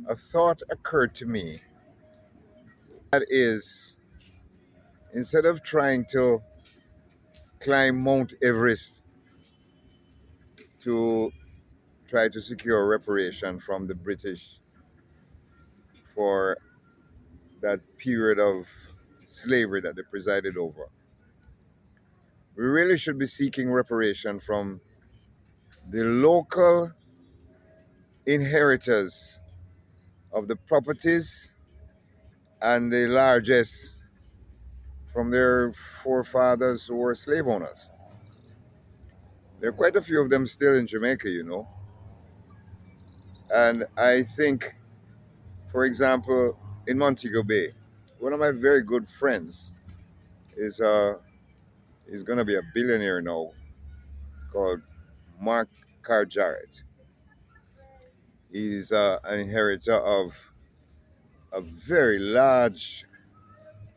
a thought occurred to me. That is, instead of trying to climb Mount Everest to try to secure reparation from the British for that period of slavery that they presided over, we really should be seeking reparation from the local inheritors of the properties and the largesse from their forefathers who were slave owners. There are quite a few of them still in Jamaica, you know. And I think, for example, in Montego Bay, one of my very good friends is is going to be a billionaire now, called Mark Jarrett. He's an inheritor of a very large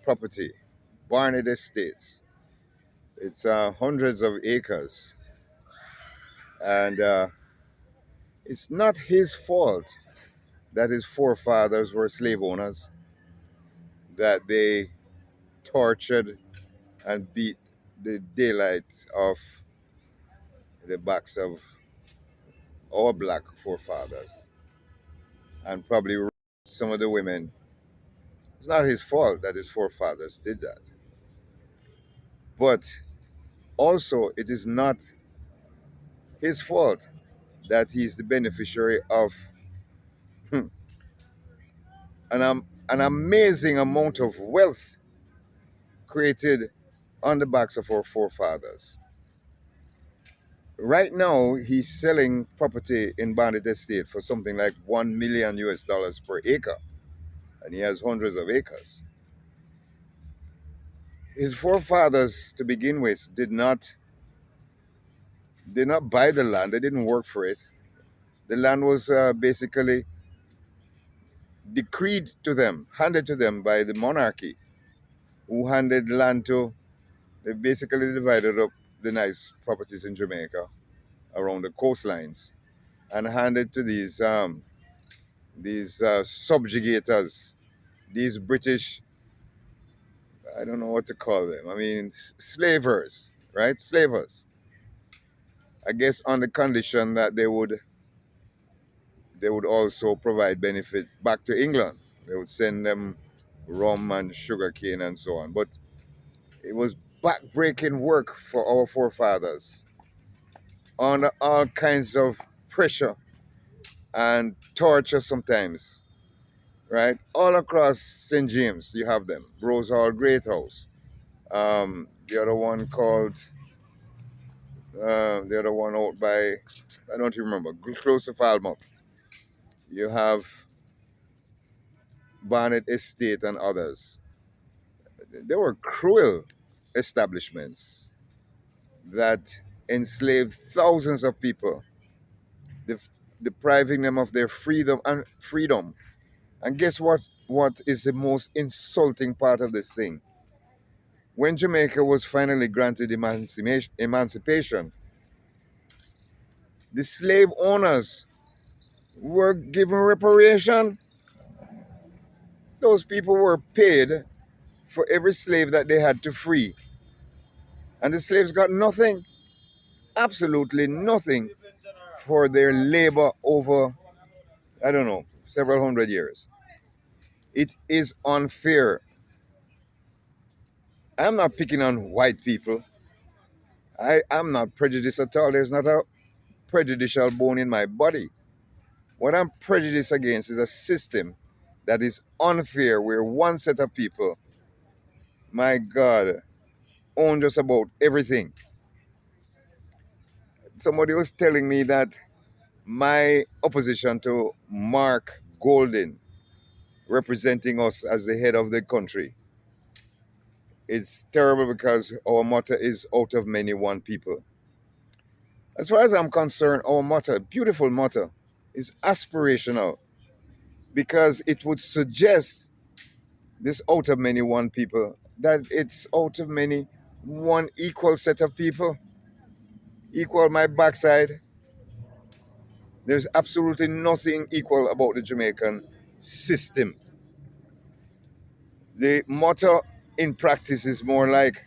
property, Barnett Estates. It's hundreds of acres, and it's not his fault that his forefathers were slave owners, that they tortured and beat the daylight off the backs of our black forefathers and probably raped some of the women. It's not his fault that his forefathers did that. But also, it is not his fault that he's the beneficiary of an amazing amount of wealth created on the backs of our forefathers. Right now, he's selling property in Bandit Estate for something like 1 million US dollars per acre, and he has hundreds of acres. His forefathers, to begin with, did not buy the land. They didn't work for it. The land was basically decreed to them, handed to them by the monarchy, who handed land to. They basically divided up the nice properties in Jamaica around the coastlines and handed to these subjugators, these British, I don't know what to call them. I mean, slavers, right? Slavers. I guess on the condition that they would also provide benefit back to England. They would send them rum and sugar cane and so on. But it was backbreaking work for our forefathers under all kinds of pressure and torture sometimes, right? All across St. James, you have them. Rose Hall Great House. The other one called, the other one out by, I don't remember, close to Falmouth. You have Barnett Estate and others. They were cruel establishments that enslaved thousands of people, depriving them of their freedom. And guess what? What is the most insulting part of this thing? When Jamaica was finally granted emancipation, the slave owners were given reparation. Those people were paid for every slave that they had to free. And the slaves got nothing, absolutely nothing for their labor over, I don't know, several hundred years. It is unfair. I'm not picking on white people. I'm not prejudiced at all. There's not a prejudicial bone in my body. What I'm prejudiced against is a system that is unfair, where one set of people, my God, own just about everything. Somebody was telling me that my opposition to Mark Golden representing us as the head of the country, it's terrible because our motto is out of many, one people. As far as I'm concerned, our motto, beautiful motto, is aspirational because it would suggest this out of many, one people, that it's out of many, one equal set of people, equal my backside. There's absolutely nothing equal about the Jamaican system. The motto in practice is more like,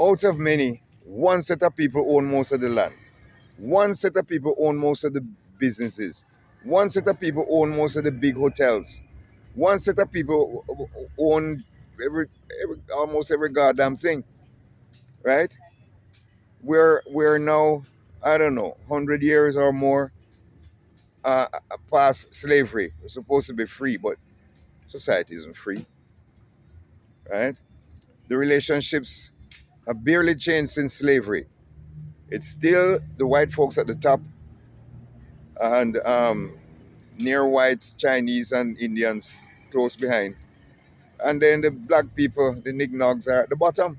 out of many, one set of people own most of the land. One set of people own most of the businesses. One set of people own most of the big hotels. One set of people own almost every goddamn thing, right? We're now, I don't know, 100 years or more past slavery. We're supposed to be free, but society isn't free, right? The relationships have barely changed since slavery. It's still the white folks at the top and near whites, Chinese, and Indians close behind. And then the black people, the nignogs, are at the bottom.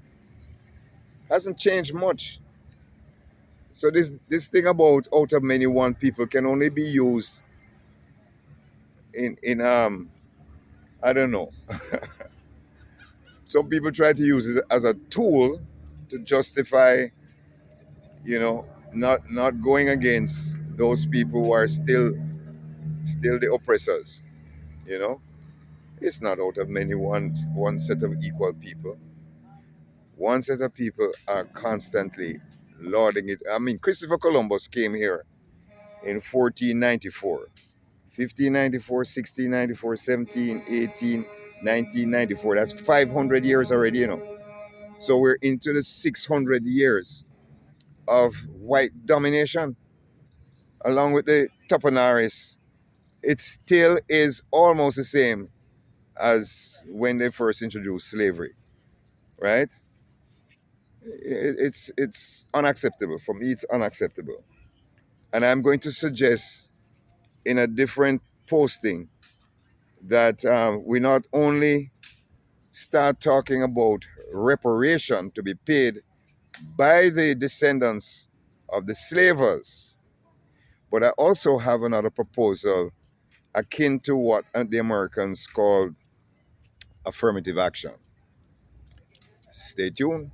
Hasn't changed much. So this thing about out of many one people can only be used in I don't know. Some people try to use it as a tool to justify, not going against those people who are still the oppressors. You know, it's not out of many one set of equal people. One set of people are constantly lording it. I mean, Christopher Columbus came here in 1494, 1594, 1694, 17, 18, 1994. That's 500 years already, So we're into the 600 years of white domination, along with the Toponaris. It still is almost the same as when they first introduced slavery, right? It's unacceptable. For me, it's unacceptable. And I'm going to suggest in a different posting that we not only start talking about reparation to be paid by the descendants of the slavers, but I also have another proposal akin to what the Americans called affirmative action. Stay tuned.